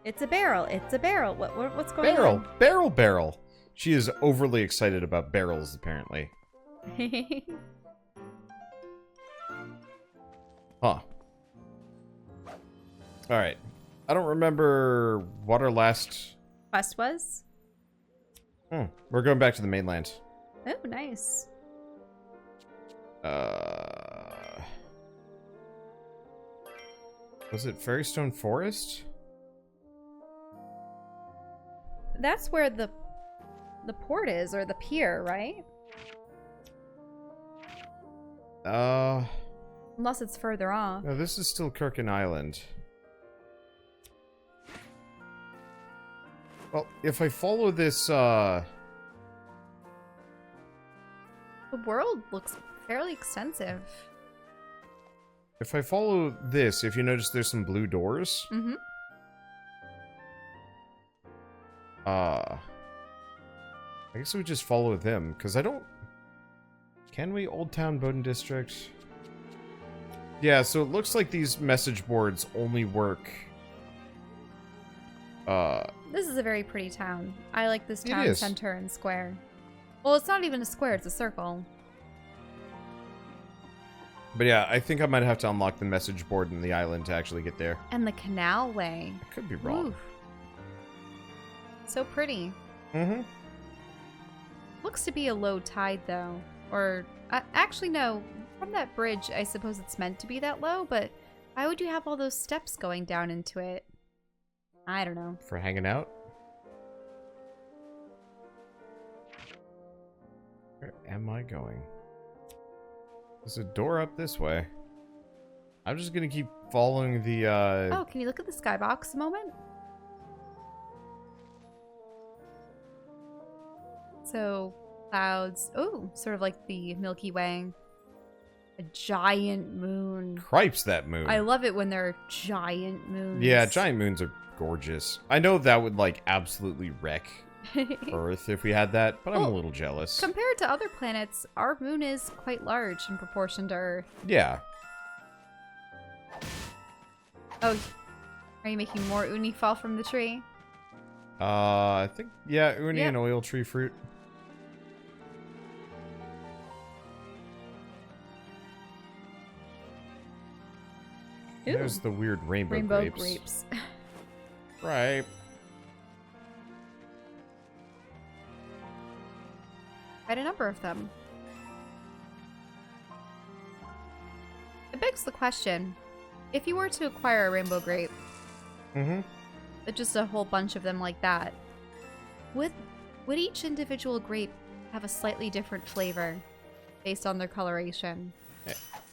It's a barrel. It's a barrel. What's going on? Barrel. She is overly excited about barrels, apparently. Huh. Alright. I don't remember what our last Quest was? We're going back to the mainland. Oh, nice. Was it Fairystone Forest? That's where the port is, or the pier, right? Unless it's further off. No, this is still Kirkin Island. Well, if I follow this, The world looks fairly extensive. if I follow this, if you notice there's some blue doors. Mm-hmm. I guess we just follow them, because I don't... Can we? Old Town Bowden District? Yeah, so it looks like these message boards only work... This is a very pretty town. I like this town is. center and square. Well, it's not even a square, it's a circle. But yeah, I think I might have to unlock the message board in the island to actually get there. And the canal way. I could be wrong. Ooh. So pretty. Mm-hmm. Looks to be a low tide, though. Or, actually, no. From that bridge, I suppose it's meant to be that low, but why would you have all those steps going down into it? I don't know. For hanging out? Where am I going? There's a door up this way. I'm just gonna keep following the, Oh, can you look at the skybox a moment? So, clouds. Oh, sort of like the Milky Way. A giant moon. Cripes, that moon. I love it when there are giant moons. Yeah, giant moons are gorgeous. I know that would, like, absolutely wreck Earth if we had that, but I'm a little jealous. Compared to other planets, our moon is quite large in proportion to Earth. Yeah. Oh, are you making more uni fall from the tree? I think, yeah, uni Yep. and oil tree fruit. Ooh. There's the weird rainbow grapes. Right. Quite a number of them. It begs the question, if you were to acquire a rainbow grape, just a whole bunch of them like that, would each individual grape have a slightly different flavor based on their coloration?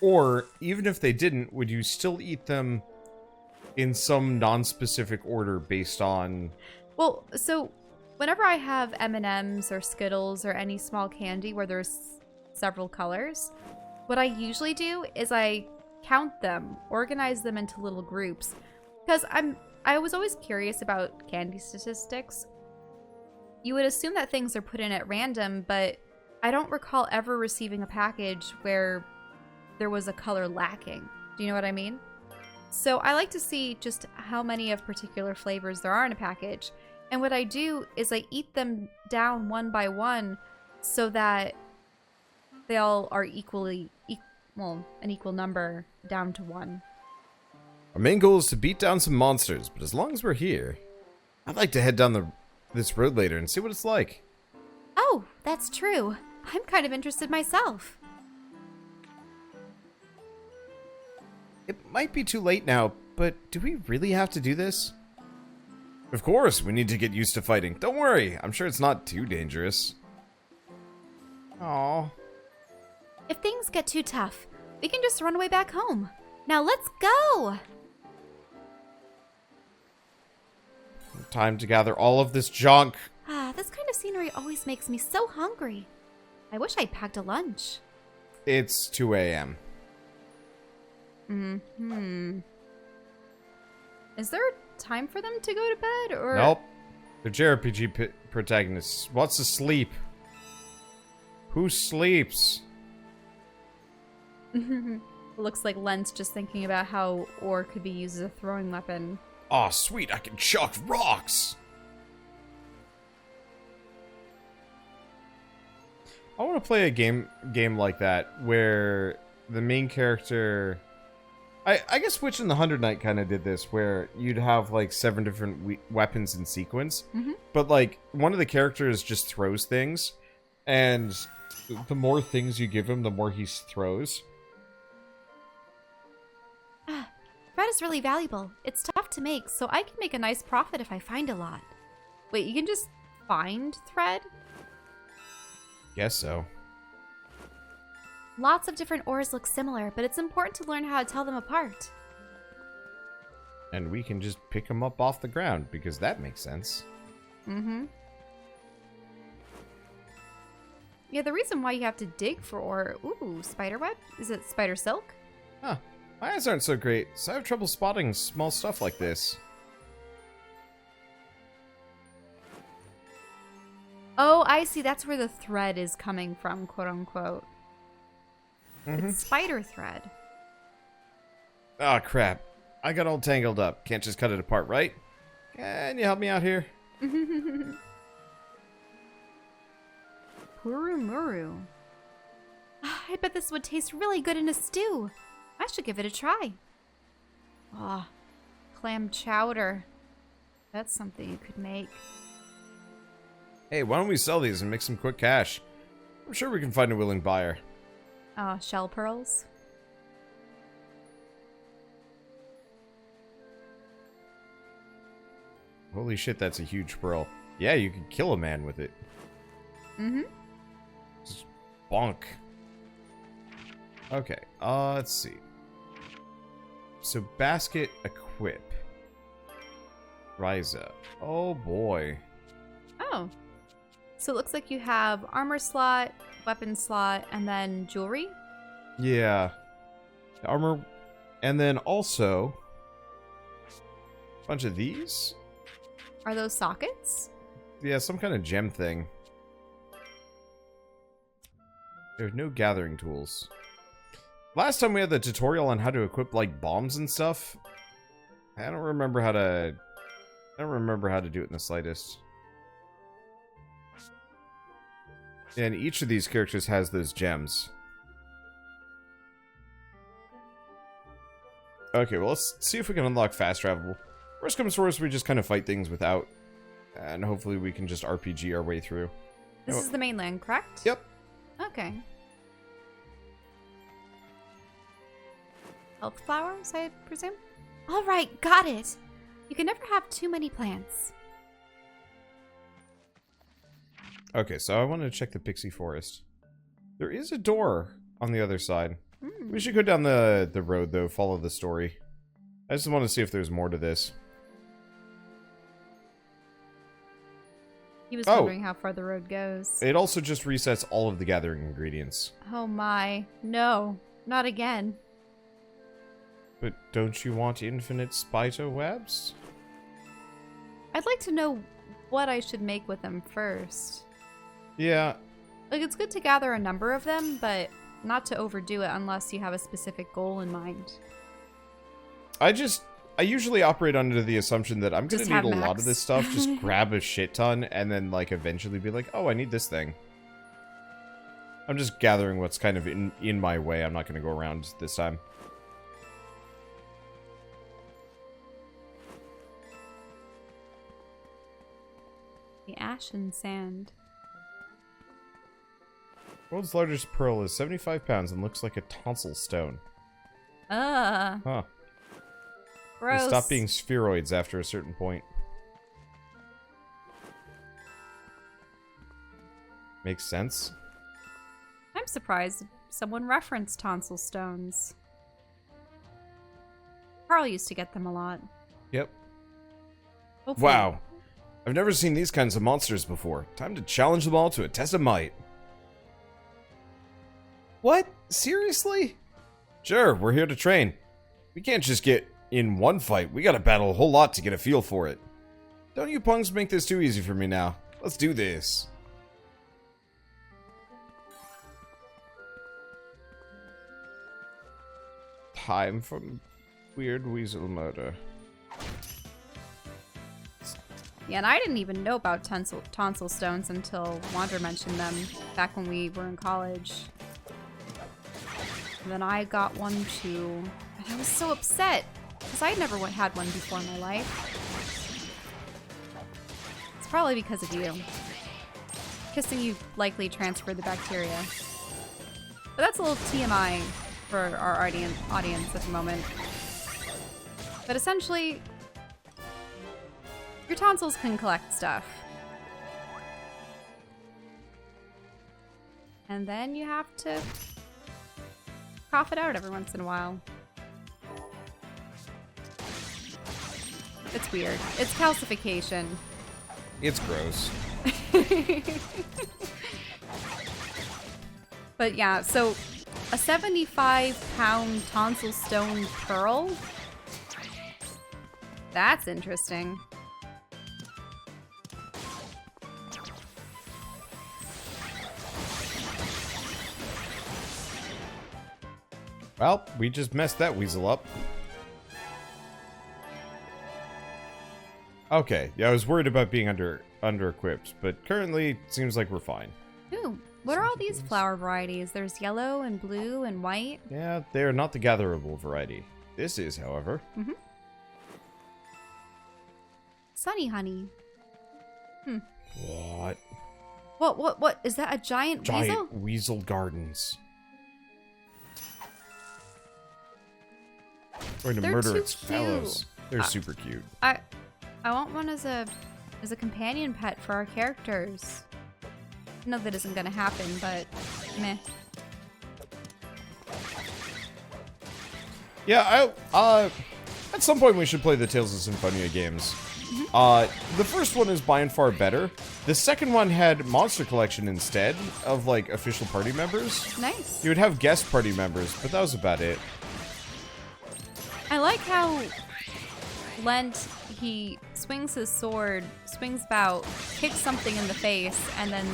Or, even if they didn't, would you still eat them in some non-specific order based on... Well, so whenever I have M&Ms or Skittles or any small candy where there's several colors, what I usually do is I count them, organize them into little groups, because I was always curious about candy statistics. You would assume that things are put in at random, but I don't recall ever receiving a package where there was a color lacking. Do you know what I mean? So I like to see just how many of particular flavors there are in a package. And what I do is I eat them down one by one so that they all are equally, an equal number down to one. Our main goal is to beat down some monsters, but as long as we're here, I'd like to head down this road later and see what it's like. Oh, that's true. I'm kind of interested myself. It might be too late now, but do we really have to do this? Of course, we need to get used to fighting. Don't worry, I'm sure it's not too dangerous. Aww. If things get too tough, we can just run away back home. Now let's go! Time to gather all of this junk. This kind of scenery always makes me so hungry. I wish I'd packed a lunch. It's 2 a.m. Is there time for them to go to bed, or...? Nope. They're JRPG protagonists. What's to sleep? Who sleeps? Looks like Lent's just thinking about how ore could be used as a throwing weapon. Aw, sweet, I can chuck rocks! I want to play a game like that, where the main character... I guess Witch and the Hundred Knight kind of did this, where you'd have, like, 7 different weapons in sequence. Mm-hmm. But, like, one of the characters just throws things, and the more things you give him, the more he throws. Thread is really valuable. It's tough to make, so I can make a nice profit if I find a lot. Wait, you can just find thread? Guess so. Lots of different ores look similar, but it's important to learn how to tell them apart. And we can just pick them up off the ground, because that makes sense. Mm-hmm. Yeah, the reason why you have to dig for ore... Ooh, spider web? Is it spider silk? Huh. My eyes aren't so great, so I have trouble spotting small stuff like this. Oh, I see. That's where the thread is coming from, quote-unquote. Mm-hmm. It's spider thread. Oh, crap. I got all tangled up. Can't just cut it apart, right? Can you help me out here? Purumuru. I bet this would taste really good in a stew. I should give it a try. Ah, clam chowder. That's something you could make. Hey, why don't we sell these and make some quick cash? I'm sure we can find a willing buyer. Shell pearls. Holy shit, that's a huge pearl. Yeah, you could kill a man with it. Mm-hmm. Just bonk. Okay, let's see. So, basket equip. Ryza. Oh boy. Oh. So it looks like you have armor slot, weapon slot, and then jewelry? Yeah. Armor. And then also... a bunch of these? Are those sockets? Yeah, some kind of gem thing. There's no gathering tools. Last time we had the tutorial on how to equip, like, bombs and stuff. I don't remember how to... I don't remember how to do it in the slightest. Yeah, and each of these characters has those gems. Okay, well, let's see if we can unlock fast travel. Worst comes to worst, we just kind of fight things without. And hopefully we can just RPG our way through. This is the mainland, correct? Yep. Okay. Health flowers, I presume? Alright, got it! You can never have too many plants. Okay, so I want to check the Pixie Forest. There is a door on the other side. We should go down the road, though, follow the story. I just want to see if there's more to this. He was wondering how far the road goes. It also just resets all of the gathering ingredients. Oh my. No. Not again. But don't you want infinite spider webs? I'd like to know what I should make with them first. Yeah. Like, it's good to gather a number of them, but not to overdo it unless you have a specific goal in mind. I usually operate under the assumption that I'm gonna need a lot of this stuff, just grab a shit ton, and then, like, eventually be like, oh, I need this thing. I'm just gathering what's kind of in my way. I'm not gonna go around this time. The ashen sand. World's largest pearl is 75 pounds and looks like a tonsil stone. Huh. Gross. They stop being spheroids after a certain point. Makes sense. I'm surprised someone referenced tonsil stones. Carl used to get them a lot. Yep. Hopefully. Wow. I've never seen these kinds of monsters before. Time to challenge them all to a test of might. What? Seriously? Sure, we're here to train. We can't just get in one fight. We gotta battle a whole lot to get a feel for it. Don't you punks make this too easy for me now. Let's do this. Time for weird weasel murder. Yeah, and I didn't even know about tonsil stones until Wander mentioned them back when we were in college. And then I got one too. And I was so upset because I never had one before in my life. It's probably because of you. Kissing you likely transferred the bacteria. But that's a little TMI for our audience at the moment. But essentially, your tonsils can collect stuff. And then you have to cough it out every once in a while. It's weird. It's calcification. It's gross. But yeah, so a 75-pound tonsil stone pearl? That's interesting. Well, we just messed that weasel up. Okay, yeah, I was worried about being under-equipped, but currently it seems like we're fine. Ooh, what are all these flower varieties? There's yellow and blue and white. Yeah, they are not the gatherable variety. This is, however. Mm-hmm. Sunny honey. What? Is that a giant weasel? Giant weasel gardens. Going to murder its fellows. They're super cute. I want one as a companion pet for our characters. I know that isn't gonna happen, but meh. Yeah, at some point we should play the Tales of Symphonia games. Mm-hmm. The first one is by and far better. The second one had Monster Collection instead of, like, official party members. Nice. You would have guest party members, but that was about it. I like how Lent, he swings his sword, swings about, kicks something in the face, and then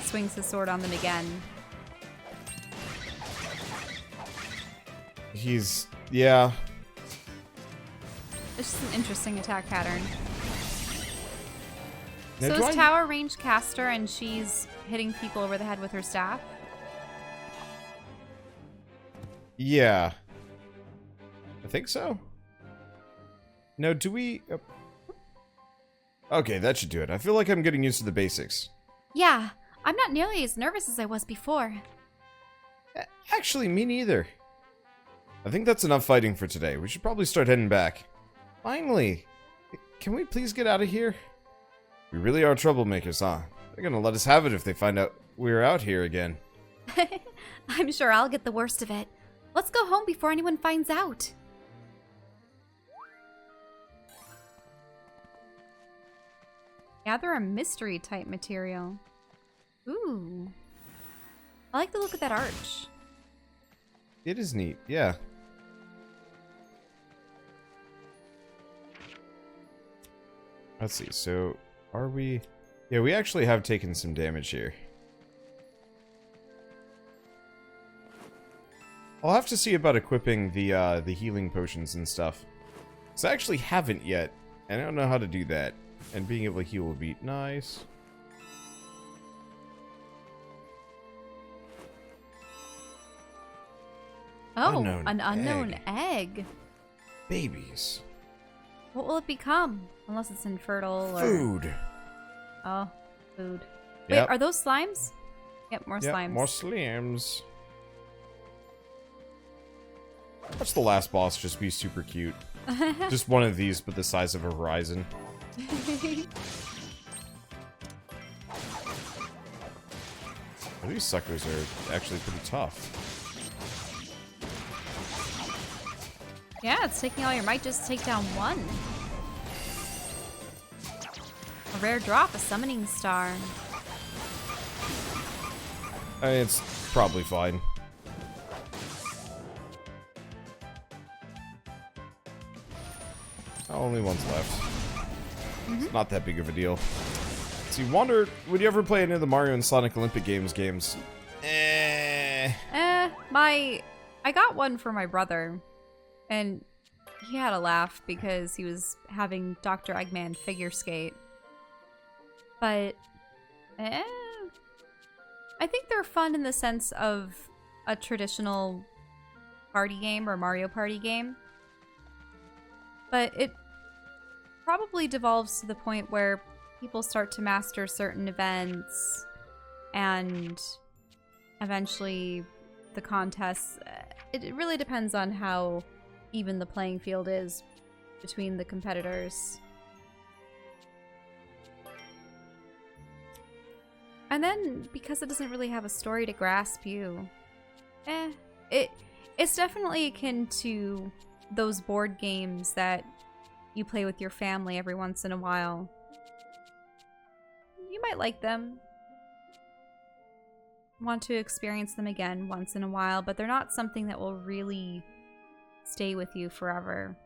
swings his sword on them again. Yeah. It's just an interesting attack pattern. Now, so is Tower range caster and she's hitting people over the head with her staff? Yeah. I think so. No, do we... Okay, that should do it. I feel like I'm getting used to the basics. Yeah, I'm not nearly as nervous as I was before. Actually, me neither. I think that's enough fighting for today. We should probably start heading back. Finally! Can we please get out of here? We really are troublemakers, huh? They're gonna let us have it if they find out we're out here again. I'm sure I'll get the worst of it. Let's go home before anyone finds out. Gather a mystery type material. Ooh. I like the look of that arch. It is neat, yeah. Let's see, so are we... Yeah, we actually have taken some damage here. I'll have to see about equipping the healing potions and stuff. Because I actually haven't yet, and I don't know how to do that. And being able to heal would be nice. Oh, an unknown egg. Babies. What will it become? Unless it's infertile or... Food. Oh, food. Yep. Wait, are those slimes? Yep, more slimes. More slimes. Watch the last boss just be super cute. Just one of these, but the size of a horizon. Well, these suckers are actually pretty tough. Yeah, it's taking all your might just to take down one. A rare drop, a summoning star. I mean, it's probably fine. Oh, only one's left. It's not that big of a deal. See, Wander, would you ever play any of the Mario and Sonic Olympic games? I got one for my brother. And he had a laugh because he was having Dr. Eggman figure skate. But, I think they're fun in the sense of a traditional party game or Mario Party game. But it probably devolves to the point where people start to master certain events and eventually the contests. It really depends on how even the playing field is between the competitors. And then, because it doesn't really have a story to grasp you, it's definitely akin to those board games that you play with your family every once in a while. You might like them. Want to experience them again once in a while, but they're not something that will really stay with you forever.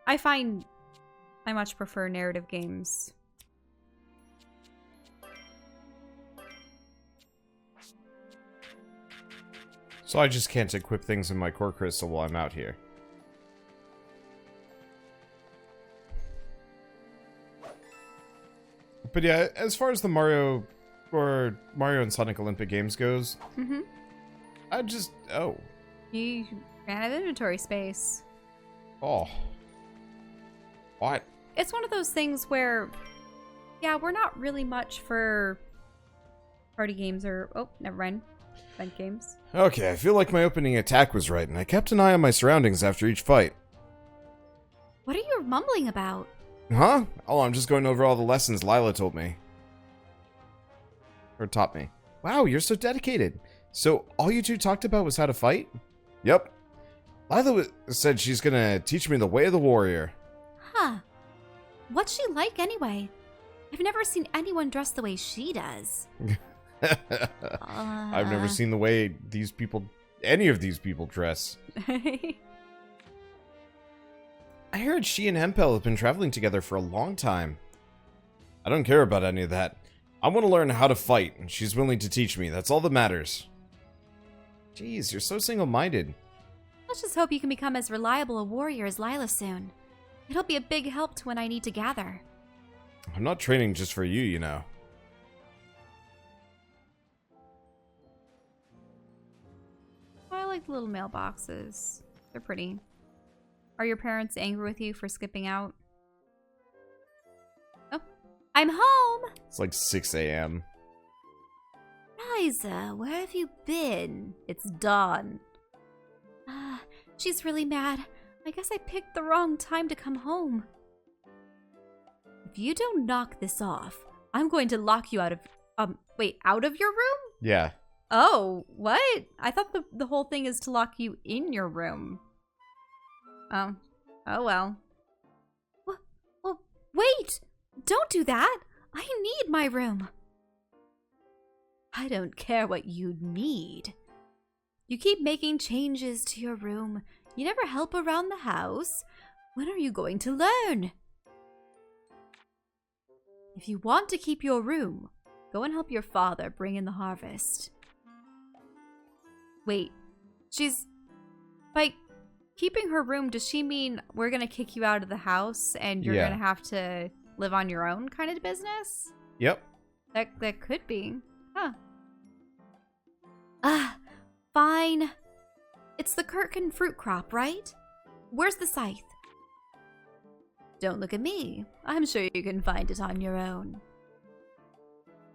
I find I much prefer narrative games. So I just can't equip things in my core crystal while I'm out here. But yeah, as far as the Mario and Sonic Olympic games goes, I just... Oh. You ran out of inventory space. Oh. What? It's one of those things where, yeah, we're not really much for party games or... Oh, never mind. Event games. Okay, I feel like my opening attack was right, and I kept an eye on my surroundings after each fight. What are you mumbling about? Huh? Oh, I'm just going over all the lessons Lila told me. Or taught me. Wow, you're so dedicated. So, all you two talked about was how to fight? Yep. Lila said she's gonna teach me the way of the warrior. Huh. What's she like anyway? I've never seen anyone dressed the way she does. I've never seen the way any of these people dress. I heard she and Hempel have been traveling together for a long time. I don't care about any of that. I want to learn how to fight, and she's willing to teach me. That's all that matters. Jeez, you're so single-minded. Let's just hope you can become as reliable a warrior as Lila soon. It'll be a big help to when I need to gather. I'm not training just for you, you know. I like the little mailboxes. They're pretty. Are your parents angry with you for skipping out? Oh, I'm home! It's like 6 a.m. Ryza, where have you been? It's dawn. She's really mad. I guess I picked the wrong time to come home. If you don't knock this off, I'm going to lock you out of... wait, out of your room? Yeah. Oh, what? I thought the whole thing is to lock you in your room. Oh. Oh well. Well, wait! Don't do that! I need my room! I don't care what you need. You keep making changes to your room. You never help around the house. When are you going to learn? If you want to keep your room, go and help your father bring in the harvest. Wait, by keeping her room, does she mean we're gonna kick you out of the house and you're gonna have to live on your own kind of business? Yep. That could be. Huh. Fine. It's the Kirkin fruit crop, right? Where's the scythe? Don't look at me. I'm sure you can find it on your own.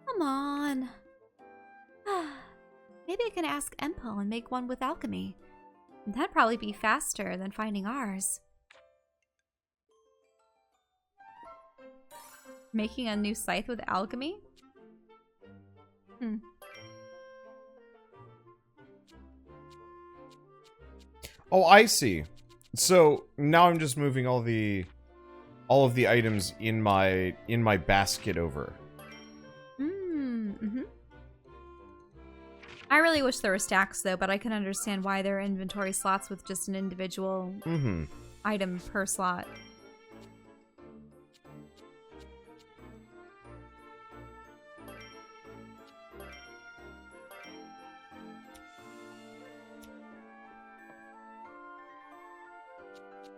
Come on. Maybe I can ask Empel and make one with alchemy. That'd probably be faster than finding ours. Making a new scythe with alchemy? Oh, I see. So now I'm just moving all of the items in my basket over. I really wish there were stacks though, but I can understand why there are inventory slots with just an individual item per slot.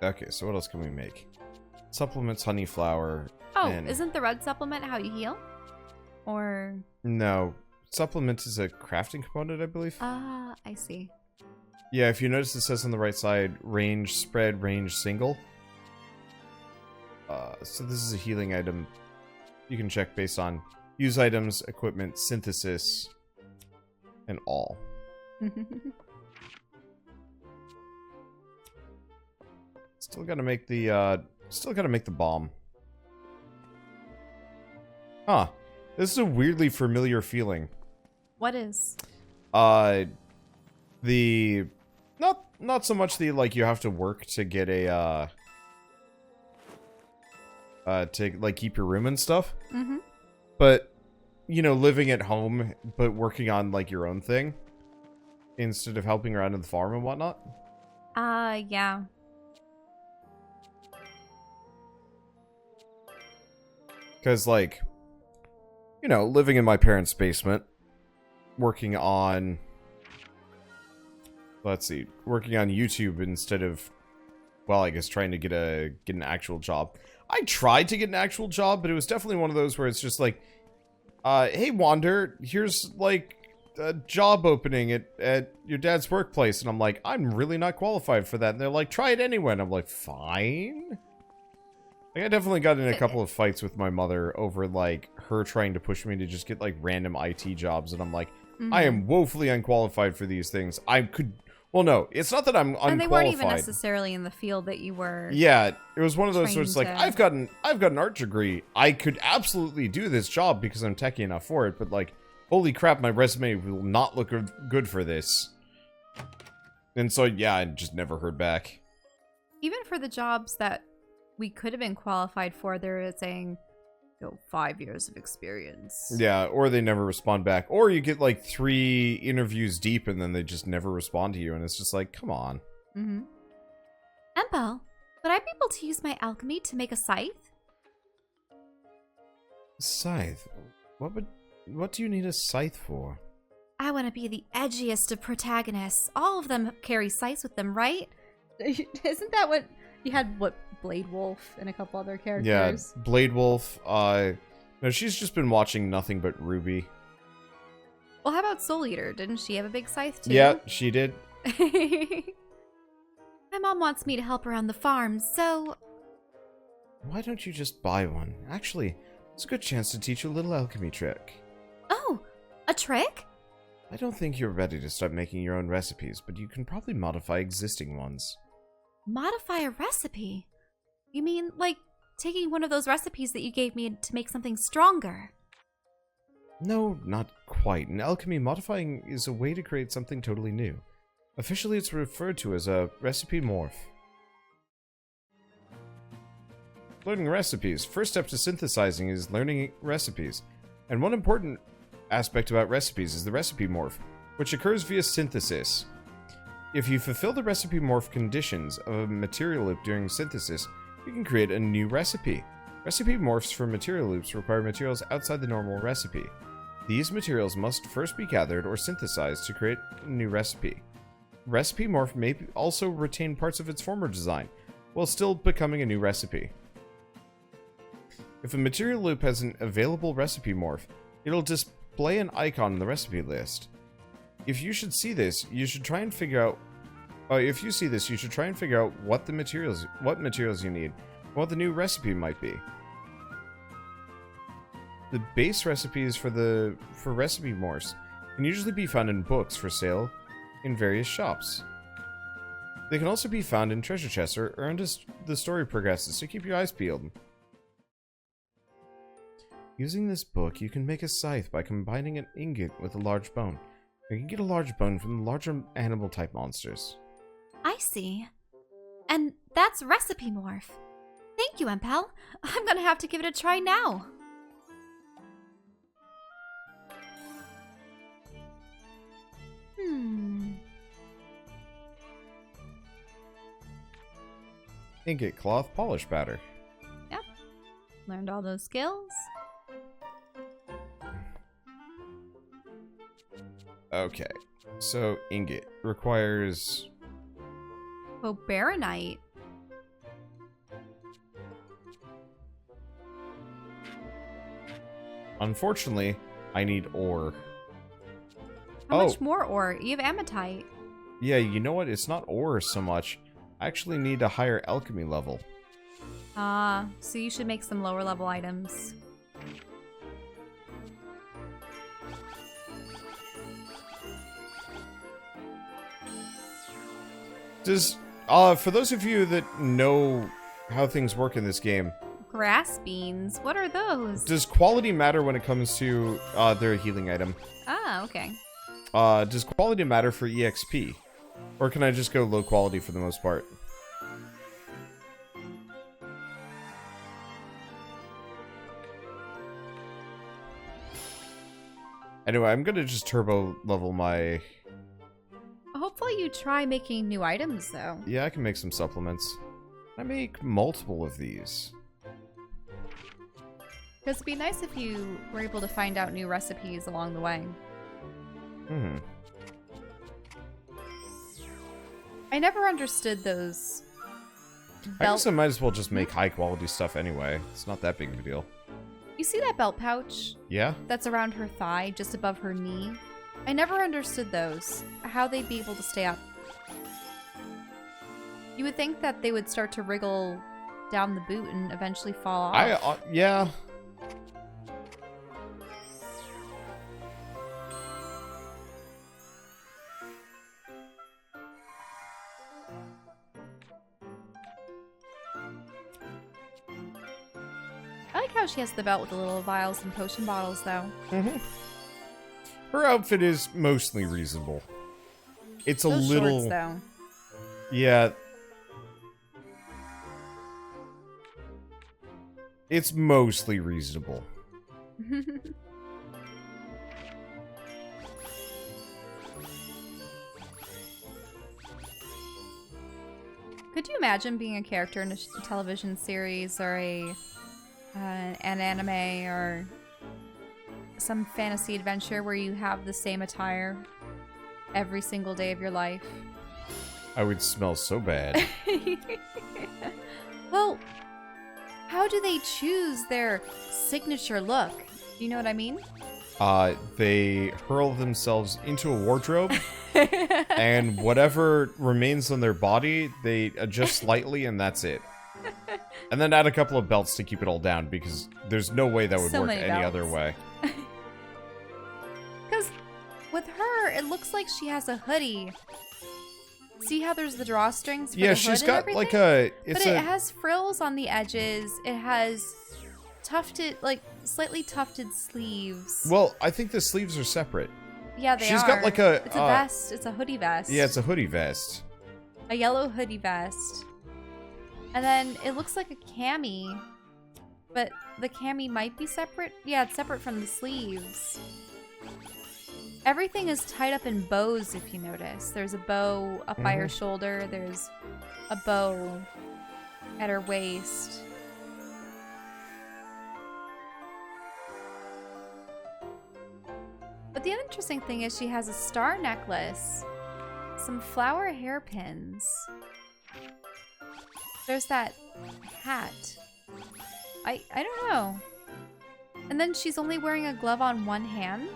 Okay, so what else can we make? Supplements, honey flower. Oh, and... isn't the red supplement how you heal? Or... No. Supplement is a crafting component, I believe. Ah, I see. Yeah, if you notice it says on the right side, range, spread, range, single. So this is a healing item. You can check based on use items, equipment, synthesis, and all. Still gotta make the bomb. Huh. This is a weirdly familiar feeling. What is? The not so much the like you have to work to get a to like keep your room and stuff. Mm-hmm. But you know, living at home but working on like your own thing instead of helping around in the farm and whatnot. Yeah. Because, like, you know, living in my parents' basement, working on, let's see, working on YouTube instead of, well, I guess trying to get an actual job. I tried to get an actual job, but it was definitely one of those where it's just like, hey, Wander, here's, like, a job opening at your dad's workplace. And I'm like, I'm really not qualified for that. And they're like, try it anyway. And I'm like, fine. Like, I definitely got in a couple of fights with my mother over, like, her trying to push me to just get, like, random IT jobs. And I'm like, I am woefully unqualified for these things. I could... Well, no, it's not that I'm unqualified. And they weren't even necessarily in the field that you were... Yeah, it was one of those sorts like, to... I've got an art degree. I could absolutely do this job because I'm techie enough for it. But, like, holy crap, my resume will not look good for this. And so, yeah, I just never heard back. Even for the jobs that we could have been qualified for, they're saying, 5 years of experience. Yeah, or they never respond back. Or you get like 3 interviews deep and then they just never respond to you. And it's just like, come on. Mm-hmm. Empel, would I be able to use my alchemy to make a scythe? Scythe? What do you need a scythe for? I want to be the edgiest of protagonists. All of them carry scythes with them, right? Isn't that what... You had, Blade Wolf and a couple other characters? Yeah, Blade Wolf. No, she's just been watching nothing but Ruby. Well, how about Soul Eater? Didn't she have a big scythe, too? Yeah, she did. My mom wants me to help around the farm, so... Why don't you just buy one? Actually, it's a good chance to teach you a little alchemy trick. Oh, a trick? I don't think you're ready to start making your own recipes, but you can probably modify existing ones. Modify a recipe? You mean, like, taking one of those recipes that you gave me to make something stronger? No, not quite. In alchemy, modifying is a way to create something totally new. Officially, it's referred to as a recipe morph. Learning recipes. First step to synthesizing is learning recipes. And one important aspect about recipes is the recipe morph, which occurs via synthesis. If you fulfill the recipe morph conditions of a material loop during synthesis, you can create a new recipe. Recipe morphs for material loops require materials outside the normal recipe. These materials must first be gathered or synthesized to create a new recipe. Recipe morph may also retain parts of its former design, while still becoming a new recipe. If a material loop has an available recipe morph, it'll display an icon in the recipe list. If you should see this, you should try and figure out... if you see this, you should try and figure out what materials you need, and what the new recipe might be. The base recipes for recipe morphs can usually be found in books for sale in various shops. They can also be found in treasure chests or earned as the story progresses, so keep your eyes peeled. Using this book, you can make a scythe by combining an ingot with a large bone. You can get a large bone from the larger animal-type monsters. I see. And that's recipe morph. Thank you, Empel. I'm gonna have to give it a try now. Ingot cloth polish batter. Yep. Learned all those skills. Okay. So, ingot requires... Oh, baronite. Unfortunately, I need ore. How much more ore? You have ametite. Yeah, you know what? It's not ore so much. I actually need a higher alchemy level. Ah, so you should make some lower level items. For those of you that know how things work in this game... Grass beans? What are those? Does quality matter when it comes to... they're a healing item. Ah, okay. Does quality matter for EXP? Or can I just go low quality for the most part? Anyway, I'm gonna just turbo level my... Hopefully you try making new items, though. Yeah, I can make some supplements. I make multiple of these. Because it'd be nice if you were able to find out new recipes along the way. Hmm. I never understood those. I guess I might as well just make high quality stuff anyway. It's not that big of a deal. You see that belt pouch? Yeah? That's around her thigh, just above her knee? I never understood those. How they'd be able to stay up. You would think that they would start to wriggle down the boot and eventually fall off. Yeah. I like how she has the belt with the little vials and potion bottles, though. Mm-hmm. Her outfit is mostly reasonable. It's a Those little... shorts, though. Yeah. It's mostly reasonable. Could you imagine being a character in a television series or an anime or some fantasy adventure where you have the same attire every single day of your life? I would smell so bad. Well, how do they choose their signature look? Do you know what I mean? They hurl themselves into a wardrobe, and whatever remains on their body, they adjust slightly, and that's it. And then add a couple of belts to keep it all down, because there's no way that would work any other way. Because with her, it looks like she has a hoodie. See how there's the drawstrings for the hood she's and got everything? like a... But it has frills on the edges. It has tufted, like, slightly tufted sleeves. Well, I think the sleeves are separate. Yeah, they are. She's got like a... It's a vest. It's a hoodie vest. Yeah, it's a hoodie vest. A yellow hoodie vest. And then it looks like a cami. But the cami might be separate. Yeah, it's separate from the sleeves. Everything is tied up in bows, if you notice. There's a bow up by her shoulder. There's a bow at her waist. But the interesting thing is she has a star necklace, some flower hairpins. There's that hat. I don't know. And then she's only wearing a glove on one hand.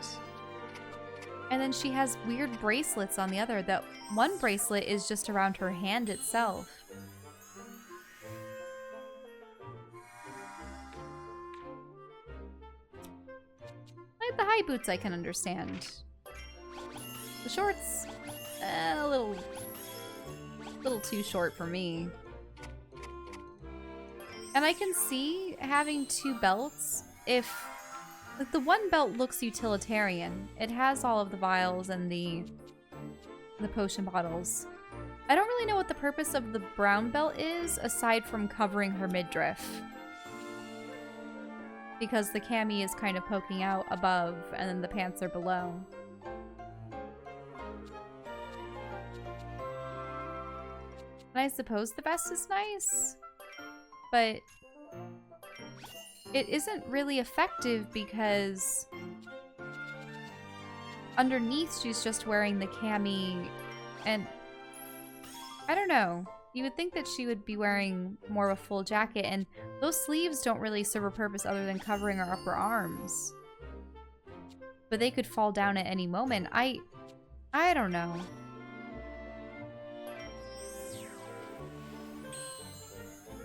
And then she has weird bracelets on the other. That one bracelet is just around her hand itself. Like the high boots I can understand. The shorts, a little too short for me. And I can see having two belts if... Like, the one belt looks utilitarian. It has all of the vials and the potion bottles. I don't really know what the purpose of the brown belt is, aside from covering her midriff. Because the cami is kind of poking out above, and then the pants are below. And I suppose the vest is nice, but it isn't really effective because underneath she's just wearing the cami, and I don't know. You would think that she would be wearing more of a full jacket, and those sleeves don't really serve a purpose other than covering her upper arms. but they could fall down at any moment. I don't know.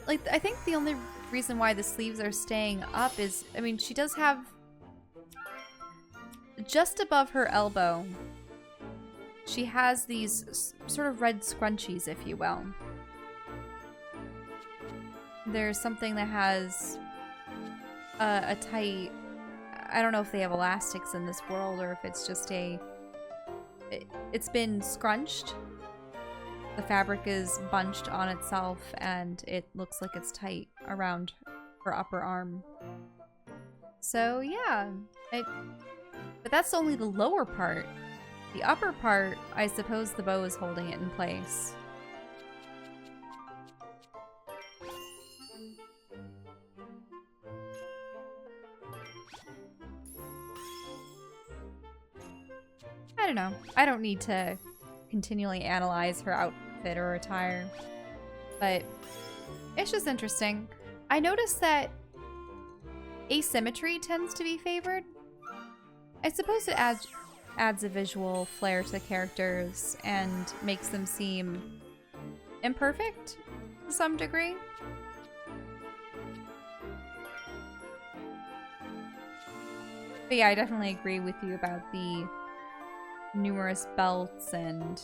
Like, I think the only reason why the sleeves are staying up is, I mean, she does have just above her elbow, she has these sort of red scrunchies, if you will. There's something that has a tight, I don't know if they have elastics in this world or if it's just it's been scrunched. The fabric is bunched on itself and it looks like it's tight around her upper arm. So yeah, but that's only the lower part. The upper part, I suppose the bow is holding it in place. I don't know. I don't need to continually analyze her outfit or attire, but it's just interesting. I noticed that asymmetry tends to be favored. I suppose it adds a visual flair to the characters and makes them seem imperfect to some degree. But yeah, I definitely agree with you about the numerous belts and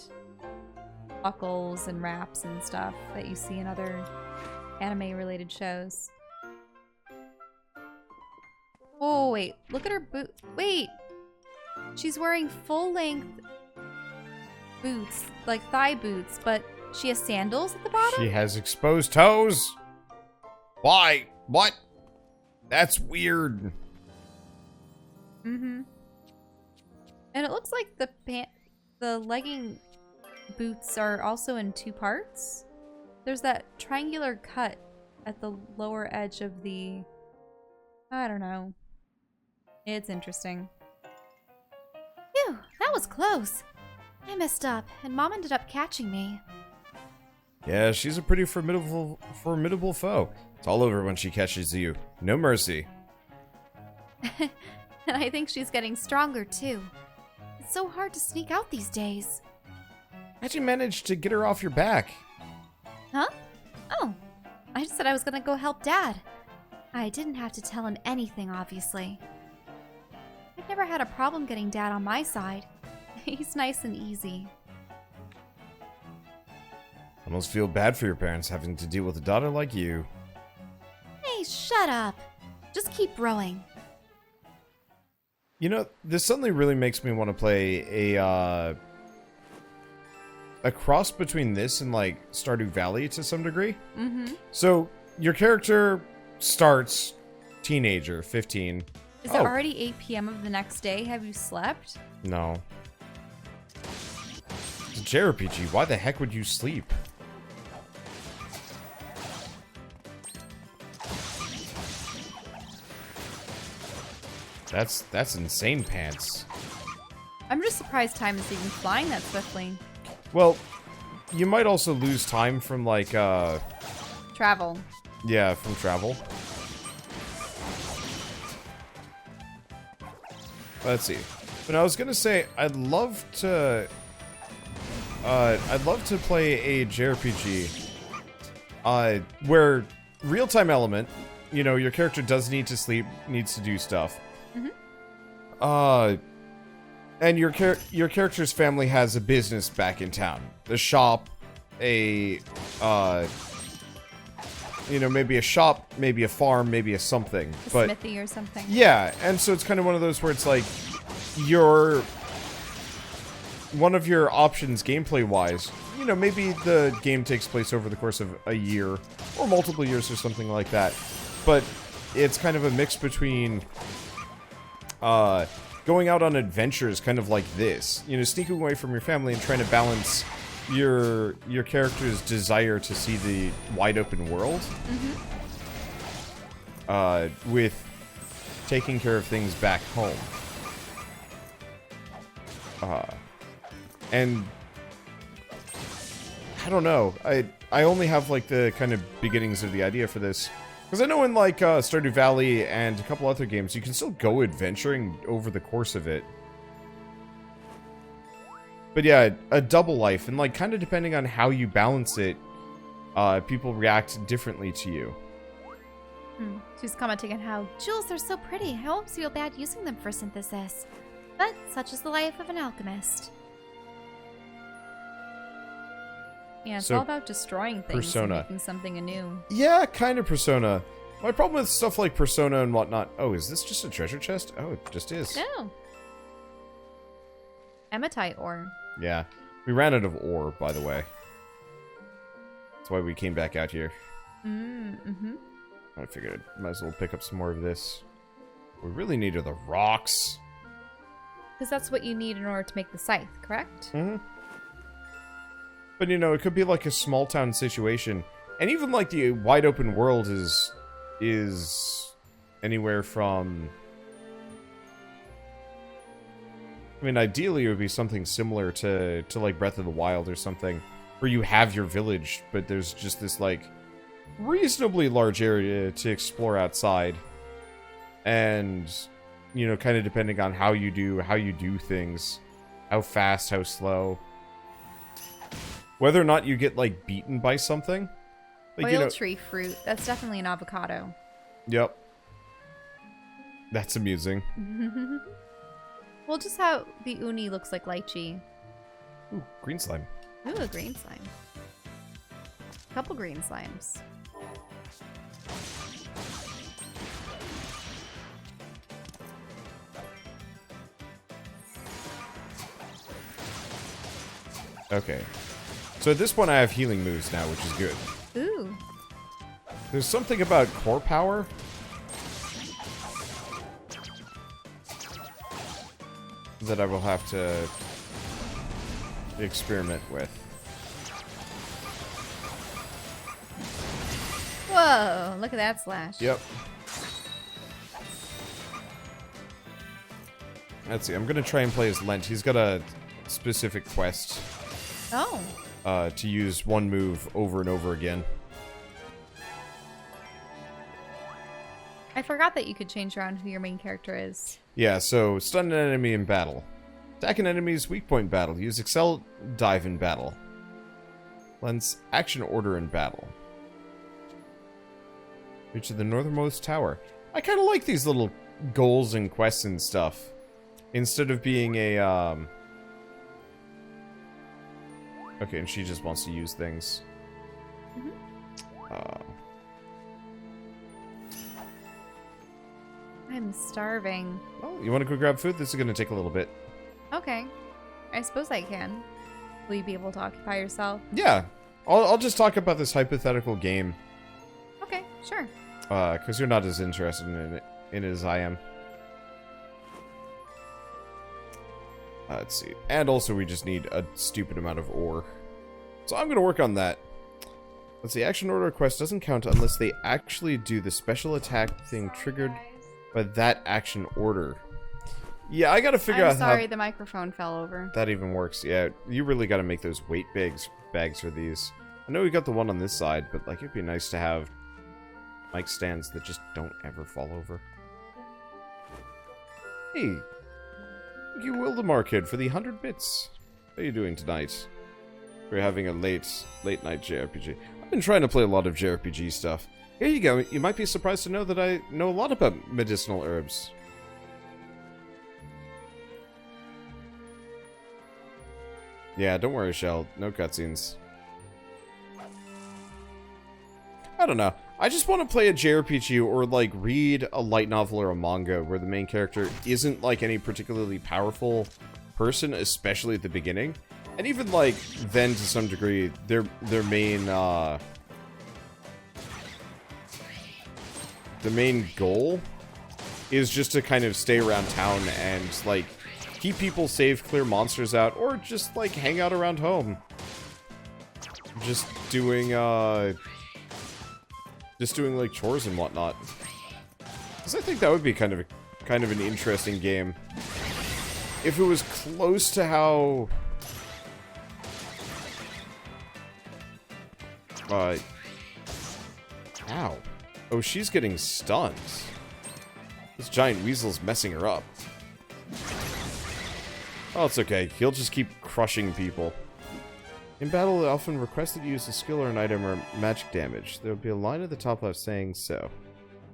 buckles and wraps and stuff that you see in other anime-related shows. Oh, wait. Look at her boot. Wait! She's wearing full-length boots, like thigh boots, but she has sandals at the bottom? She has exposed toes? Why? What? That's weird. Mm-hmm. And it looks like the legging boots are also in two parts. There's that triangular cut at the lower edge of the... I don't know. It's interesting. Phew, that was close. I messed up, and Mom ended up catching me. Yeah, she's a pretty formidable foe. It's all over when she catches you. No mercy. And I think she's getting stronger, too. It's so hard to sneak out these days. How'd you manage to get her off your back? Huh? Oh, I just said I was gonna go help Dad. I didn't have to tell him anything, obviously. I've never had a problem getting Dad on my side. He's nice and easy. I almost feel bad for your parents having to deal with a daughter like you. Hey, shut up. Just keep rowing. You know, this suddenly really makes me want to play a cross between this and, like, Stardew Valley to some degree. Mm-hmm. So, your character starts teenager, 15. Is it already 8 p.m. of the next day? Have you slept? No. It's a JRPG. Why the heck would you sleep? That's insane pants. I'm just surprised time is even flying that swiftly. Well, you might also lose time from, like, Travel. yeah, from travel. Let's see. But I was gonna say, I'd love to play a JRPG, where real-time element, you know, your character does need to sleep, needs to do stuff. Mm-hmm. And your character's family has a business back in town. The shop, you know, maybe a shop, maybe a farm, maybe a something. A but smithy or something. yeah, and so it's kind of one of those where it's like, one of your options gameplay-wise, you know, maybe the game takes place over the course of a year, or multiple years or something like that. But it's kind of a mix between, going out on adventures kind of like this. You know, sneaking away from your family and trying to balance your character's desire to see the wide open world, with taking care of things back home. And I don't know. I only have like the kind of beginnings of the idea for this. Because I know in like Stardew Valley and a couple other games, you can still go adventuring over the course of it. But yeah, a double life, and like kind of depending on how you balance it, people react differently to you. She's commenting on how jewels are so pretty. I won't feel bad using them for synthesis. But such is the life of an alchemist. Yeah, it's So, all about destroying things Persona. and making something anew. Yeah, kind of Persona. My problem with stuff like Persona and whatnot... Oh, is this just a treasure chest? Oh, it just is. No. Hematite ore. Yeah. We ran out of ore, by the way. That's why we came back out here. I figured I might as well pick up some more of this. What we really need are the rocks. Because that's what you need in order to make the scythe, correct? But, you know, it could be like a small town situation. And even, like, the wide open world is anywhere from... I mean, ideally, it would be something similar to like, Breath of the Wild or something. Where you have your village, but there's just this, like, reasonably large area to explore outside. And, you know, kind of depending on how you do things. How fast, how slow. Whether or not you get, like, beaten by something. Like, Oil you know, tree fruit. That's definitely an avocado. Yep. That's amusing. Well, just how the uni looks like lychee. Ooh, green slime. Ooh, a green slime. Couple green slimes. Okay. So at this point I have healing moves now, which is good. Ooh. There's something about core power that I will have to experiment with. Whoa, look at that slash. Yep. Let's see, I'm gonna try and play as Lent. He's got a specific quest. Oh. To use one move over and over again. I forgot that you could change around who your main character is. Yeah, so stun an enemy in battle. Attack an enemy's weak point in battle. Use Excel Dive in battle. Lens Action Order in battle. Reach the northernmost tower. I kind of like these little goals and quests and stuff. Instead of being a, Okay, and she just wants to use things. I'm starving. Well, you want to go grab food? This is going to take a little bit. Okay. I suppose I can. Will you be able to occupy yourself? Yeah. I'll just talk about this hypothetical game. Okay, sure. Because you're not as interested in it as I am. Let's see. And also we just need a stupid amount of ore. So I'm going to work on that. Let's see. Action order quest doesn't count unless they actually do the special attack thing triggered by that action order. Yeah, I got to figure out how... I'm sorry, the microphone fell over. that even works. Yeah, you really got to make those weight bags for these. I know we got the one on this side, but like it'd be nice to have mic stands that just don't ever fall over. Hey, thank you, Wildemar Kid, for the 100 bits. How are you doing tonight? We're having a late night JRPG. I've been trying to play a lot of JRPG stuff. Here you go. You might be surprised to know that I know a lot about medicinal herbs. Yeah, don't worry, Shell. No cutscenes. I don't know. I just want to play a JRPG or, like, read a light novel or a manga where the main character isn't, like, any particularly powerful person, especially at the beginning. And even, like, then, to some degree, their main, the main goal is just to kind of stay around town and, like, keep people safe, clear monsters out, or just, like, hang out around home. Just doing, like, chores and whatnot. Because I think that would be kind of an interesting game. If it was close to how... Ow. Oh, she's getting stunned. This giant weasel's messing her up. Oh, it's okay. He'll just keep crushing people. In battle, they often request that you use a skill or an item or magic damage. There will be a line at the top left saying so.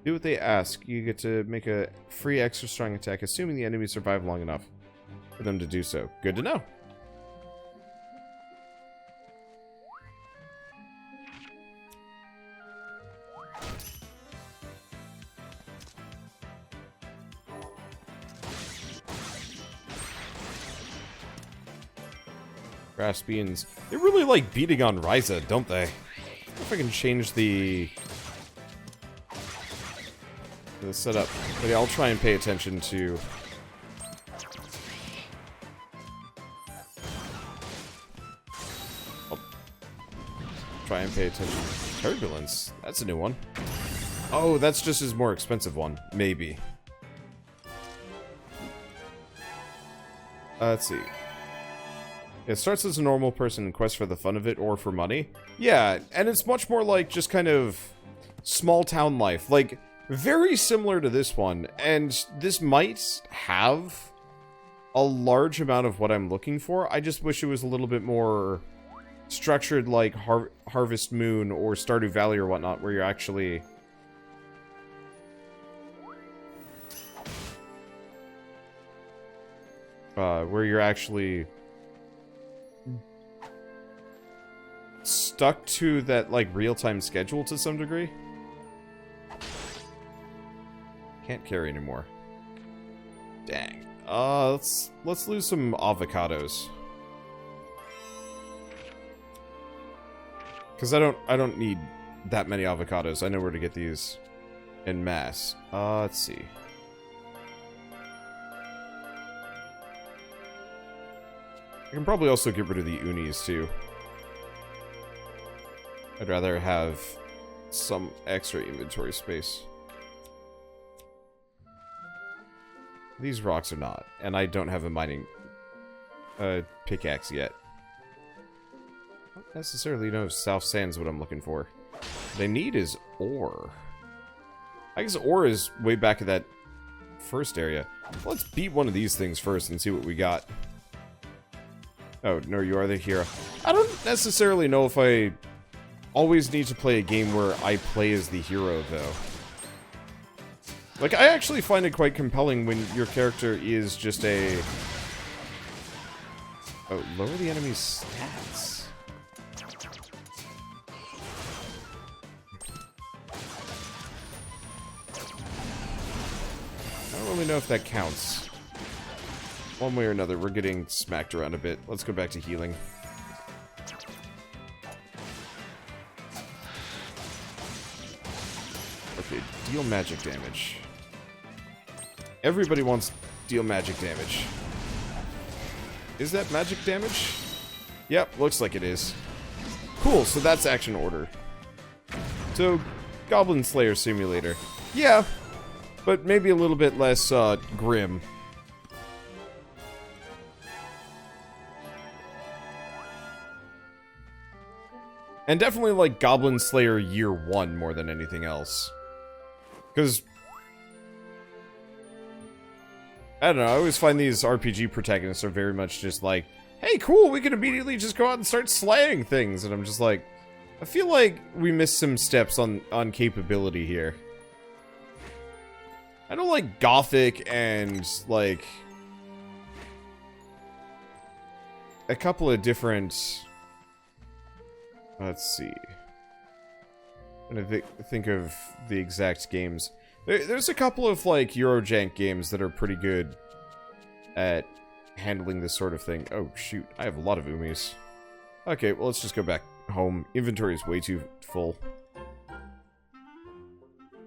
Do what they ask. You get to make a free extra strong attack, assuming the enemy survive long enough for them to do so. Good to know. Grass beans. They really like beating on Ryza, don't they? I wonder if I can change the setup. But yeah, I'll try and pay attention to... I'll try and pay attention to Turbulence. That's a new one. Oh, that's just his more expensive one. Maybe. Let's see. It starts as a normal person in quest for the fun of it or for money. Yeah, and it's much more like just kind of small town life. Like, very similar to this one. And this might have a large amount of what I'm looking for. I just wish it was a little bit more structured like Harvest Moon or Stardew Valley or whatnot, where you're actually... stuck to that, like, real-time schedule to some degree. Can't carry anymore. Dang. Let's lose some avocados. Because I don't need that many avocados. I know where to get these en masse. Let's see. I can probably also get rid of the unis, too. I'd rather have some extra inventory space. These rocks are not, and I don't have a mining pickaxe yet. I don't necessarily know if South Sand's what I'm looking for. What I need is ore. I guess ore is way back at that first area. Let's beat one of these things first and see what we got. Oh, no, you are the hero. I don't necessarily know if I always need to play a game where I play as the hero, though. Like, I actually find it quite compelling when your character is just a... Oh, lower the enemy's stats. I don't really know if that counts. One way or another, we're getting smacked around a bit. Let's go back to healing. Okay, deal magic damage. Everybody wants deal magic damage. Is that magic damage? Yep, looks like it is. Cool, so that's action order. So, Goblin Slayer Simulator. Yeah, but maybe a little bit less, grim. And definitely, like, Goblin Slayer Year 1 more than anything else. Because... I don't know, I always find these RPG protagonists are very much just like, hey, cool, we can immediately just go out and start slaying things. And I'm just like, I feel like we missed some steps on capability here. I know, like, Gothic and, like, a couple of different... Let's see. I'm gonna think of the exact games. There's a couple of, like, Eurojank games that are pretty good at handling this sort of thing. Oh, shoot. I have a lot of umis. Okay, well, let's just go back home. Inventory is way too full.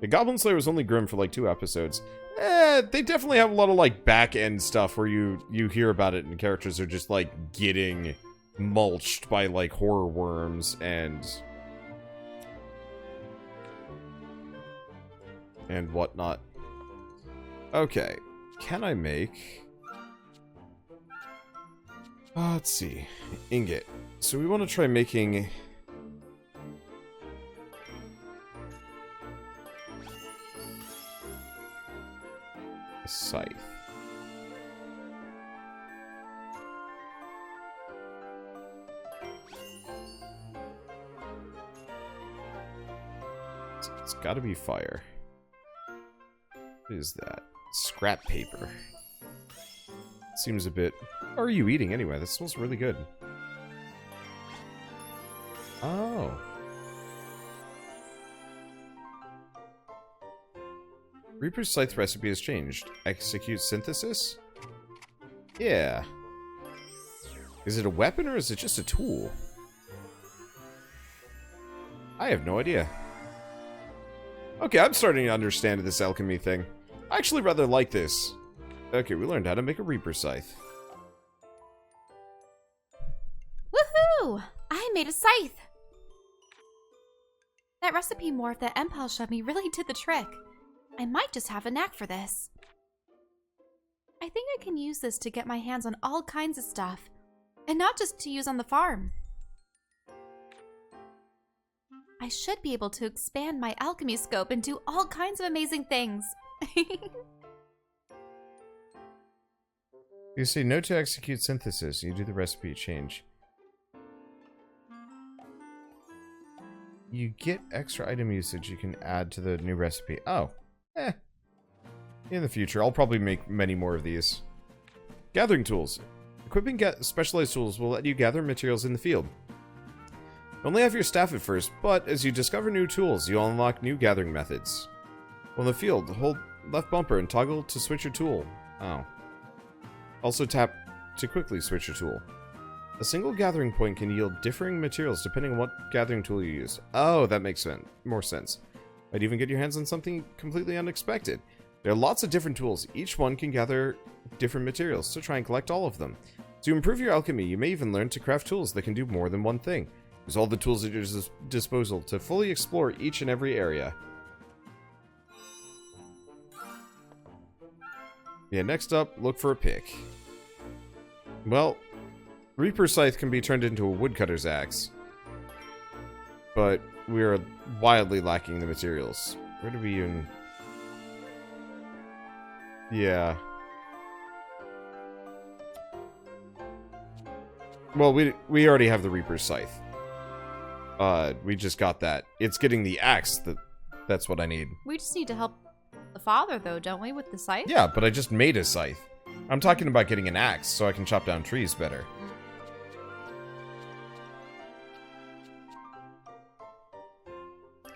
The Goblin Slayer was only grim for, like, 2 episodes. They definitely have a lot of, like, back-end stuff where you hear about it and characters are just, like, getting mulched by, like, horror worms and whatnot. Okay. Can I make... let's see. Ingot. So we want to try making... a scythe. gotta be fire. What is that? Scrap paper. Seems a bit... What are you eating anyway? That smells really good. Oh. Reaper's Scythe recipe has changed. Execute synthesis? Yeah. Is it a weapon or is it just a tool? I have no idea. Okay, I'm starting to understand this alchemy thing. I actually rather like this. Okay, we learned how to make a Reaper Scythe. Woohoo! I made a scythe! That recipe Morph that Empal showed me really did the trick. I might just have a knack for this. I think I can use this to get my hands on all kinds of stuff, and not just to use on the farm. I should be able to expand my alchemy scope and do all kinds of amazing things. You say no to execute synthesis. You do the recipe change. You get extra item usage you can add to the new recipe. Oh. In the future, I'll probably make many more of these. Gathering tools. Equipping specialized tools will let you gather materials in the field. You only have your staff at first, but as you discover new tools, you'll unlock new gathering methods. While in the field, hold left bumper and toggle to switch your tool. Oh. Also tap to quickly switch your tool. A single gathering point can yield differing materials depending on what gathering tool you use. Oh, that makes more sense. Might even get your hands on something completely unexpected. There are lots of different tools. Each one can gather different materials, so try and collect all of them. To improve your alchemy, you may even learn to craft tools that can do more than one thing. Use all the tools at your disposal to fully explore each and every area. Yeah, next up, look for a pick. Well, Reaper Scythe can be turned into a woodcutter's axe. But we are wildly lacking the materials. Where do we even... Yeah. Well, we already have the Reaper Scythe. We just got that. It's getting the axe that's what I need. We just need to help the father, though, don't we, with the scythe? Yeah, but I just made a scythe. I'm talking about getting an axe so I can chop down trees better.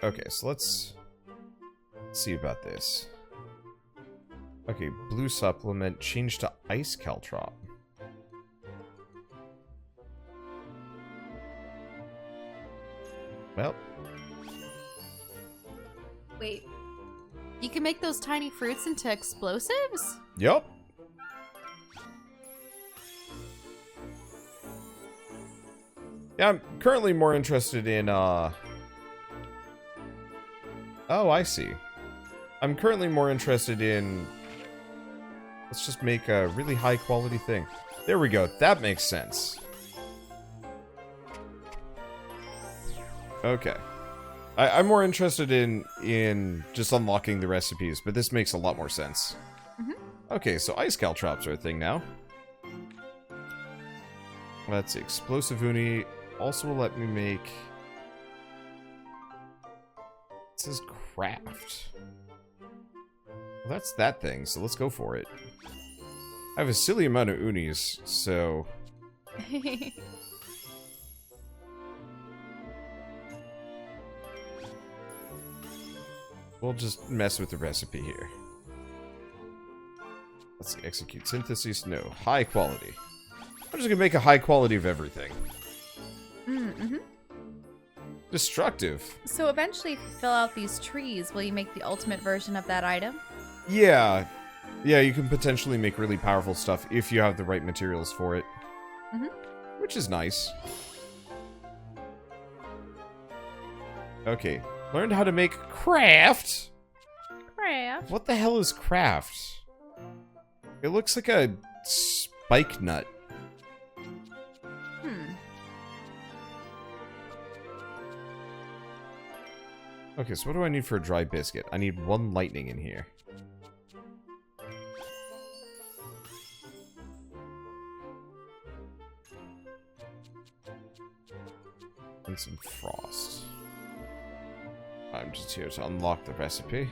Okay, so let's see about this. Okay, blue supplement, change to ice caltrop. Well. Wait. You can make those tiny fruits into explosives? Yup. Yeah, I'm currently more interested in, Oh, I see. I'm currently more interested in... Let's just make a really high quality thing. There we go. That makes sense. Okay. I'm more interested in just unlocking the recipes, but this makes a lot more sense. Okay, so ice caltrops are a thing now. Let's see. Explosive uni also will let me make... It says craft. Well, that's that thing, so let's go for it. I have a silly amount of unis, so... We'll just mess with the recipe here. Let's see, execute synthesis. No, high quality. I'm just gonna make a high quality of everything. Destructive. So eventually, if you fill out these trees, will you make the ultimate version of that item? Yeah. Yeah, you can potentially make really powerful stuff if you have the right materials for it. Which is nice. Okay. Learned how to make craft. Craft? What the hell is craft? It looks like a spike nut. Okay, so what do I need for a dry biscuit? I need 1 lightning in here. And some frost. I'm just here to unlock the recipe.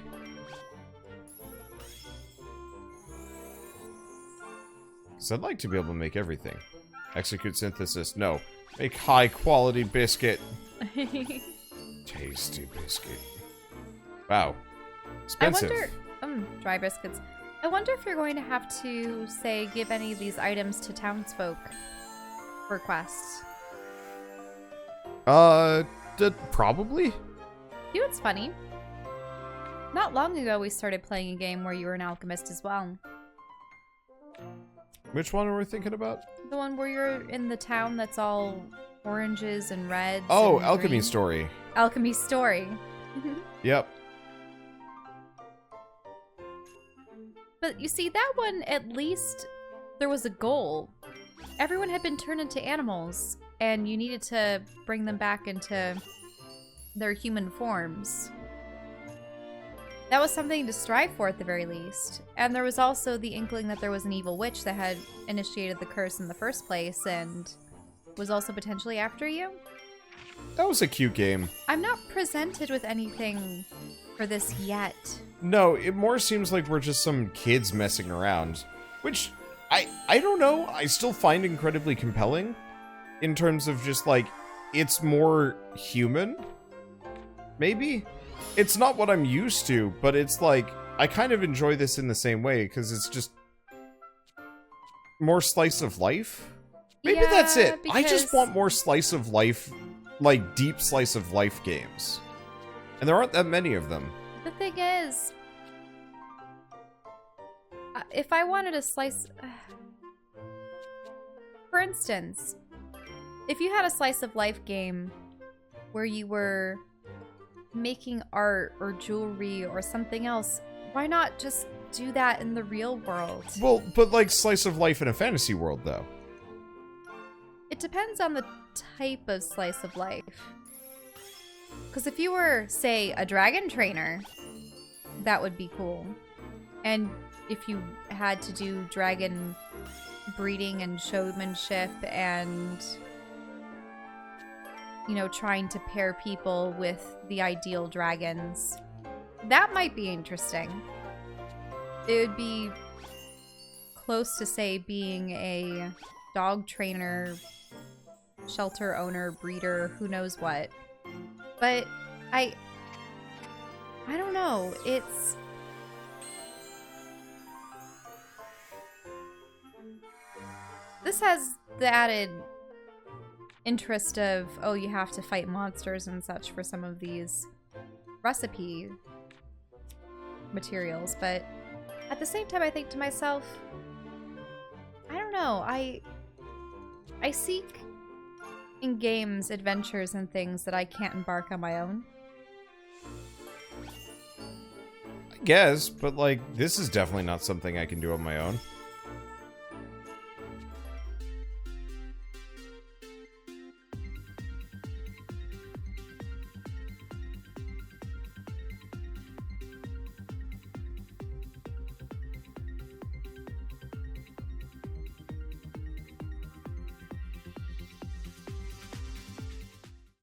Because I'd like to be able to make everything. Execute synthesis. No. Make high-quality biscuit. Tasty biscuit. Wow. Expensive. I wonder... dry biscuits. I wonder if you're going to have to, say, give any of these items to townsfolk for quests. Probably? You know what's funny? Not long ago, we started playing a game where you were an alchemist as well. Which one are we thinking about? The one where you're in the town that's all oranges and reds. Oh, and Alchemy green. Story. Alchemy Story. Yep. But you see, that one, at least there was a goal. Everyone had been turned into animals, and you needed to bring them back into their human forms. That was something to strive for at the very least. And there was also the inkling that there was an evil witch that had initiated the curse in the first place and was also potentially after you. That was a cute game. I'm not presented with anything for this yet. No, it more seems like we're just some kids messing around. Which, I don't know, I still find incredibly compelling. In terms of just, like, it's more human? Maybe? It's not what I'm used to, but it's like, I kind of enjoy this in the same way, because it's just more slice of life? Maybe Yeah, that's it. I because- just want more slice of life, like, deep slice of life games. And there aren't that many of them. The thing is, if I wanted a slice... For instance, if you had a slice of life game where you were making art or jewelry or something else, why not just do that in the real world? Well, but like slice of life in a fantasy world, though. It depends on the type of slice of life. Because if you were, say, a dragon trainer, that would be cool. And if you had to do dragon breeding and showmanship and, you know, trying to pair people with the ideal dragons, that might be interesting. It would be close to, say, being a dog trainer, shelter owner, breeder, who knows what. But I don't know. It's... This has the added interest of, oh, you have to fight monsters and such for some of these recipe materials, but at the same time I think to myself, I don't know, I seek in games adventures and things that I can't embark on my own. I guess, but like, this is definitely not something I can do on my own.